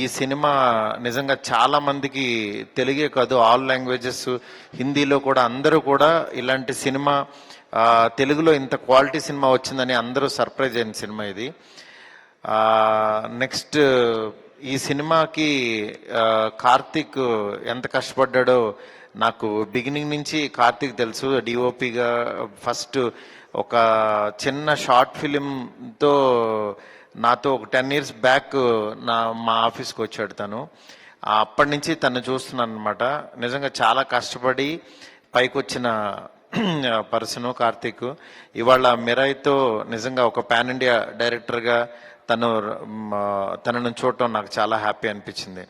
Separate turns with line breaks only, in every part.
ఈ సినిమా నిజంగా చాలా మందికి తెలుగే కాదు, ఆల్ లాంగ్వేజెస్, హిందీలో కూడా అందరూ కూడా ఇలాంటి సినిమా, తెలుగులో ఇంత క్వాలిటీ సినిమా వచ్చిందని అందరూ సర్ప్రైజ్ అయిన సినిమా ఇది. నెక్స్ట్ ఈ సినిమాకి కార్తీక్ ఎంత కష్టపడ్డాడో నాకు బిగినింగ్ నుంచి కార్తీక్ తెలుసు. డిఓపిగా ఫస్ట్ ఒక చిన్న షార్ట్ ఫిలింతో నాతో ఒక 10 years బ్యాక్ మా ఆఫీస్కి వచ్చాడు తను. అప్పటి నుంచి తను చూస్తున్నాను అనమాట. నిజంగా చాలా కష్టపడి పైకి వచ్చిన పర్సన్ కార్తీక్. ఇవాళ మిరాయితో నిజంగా ఒక పాన్ ఇండియా డైరెక్టర్గా తనను చూడటం నాకు చాలా హ్యాపీ అనిపించింది.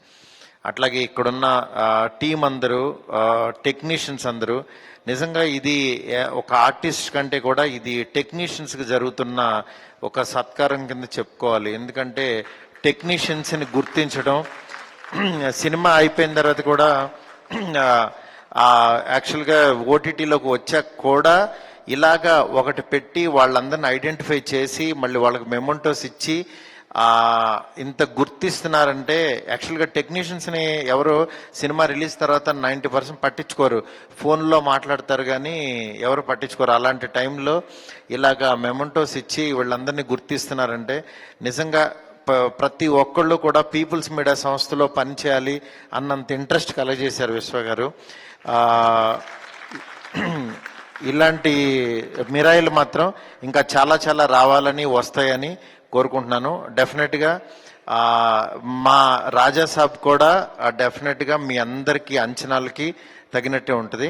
అట్లాగే ఇక్కడున్న టీం అందరూ, టెక్నీషియన్స్ అందరూ, నిజంగా ఇది ఒక ఆర్టిస్ట్ కంటే కూడా ఇది టెక్నీషియన్స్కి జరుగుతున్న ఒక సత్కారం కింద చెప్పుకోవాలి. ఎందుకంటే టెక్నీషియన్స్ని గుర్తించడం, సినిమా అయిపోయిన తర్వాత కూడా యాక్చువల్గా ఓటీటీలోకి వచ్చాక కూడా ఇలాగా ఒకటి పెట్టి వాళ్ళందరిని ఐడెంటిఫై చేసి మళ్ళీ వాళ్ళకి మెమోంటోస్ ఇచ్చి ఇంత గుర్తిస్తున్నారంటే, యాక్చువల్గా టెక్నీషియన్స్ని ఎవరు సినిమా రిలీజ్ తర్వాత 90% పట్టించుకోరు, ఫోన్లో మాట్లాడతారు కానీ ఎవరు పట్టించుకోరు. అలాంటి టైంలో ఇలాగా మెమోంటోస్ ఇచ్చి వీళ్ళందరినీ గుర్తిస్తున్నారంటే నిజంగా ప్రతి ఒక్కళ్ళు కూడా పీపుల్స్ మీడియా సంస్థలో పనిచేయాలి అన్నంత ఇంట్రెస్ట్ కలగజేశారు విశ్వ గారు. ఇలాంటి మిరాయిలు మాత్రం ఇంకా చాలా చాలా రావాలని, వస్తాయని కోరుకుంటున్నాను. డెఫినెట్గా మా రాజా సాబ్ కూడా డెఫినెట్గా మీ అందరికీ అంచనాలకి తగినట్టే ఉంటుంది.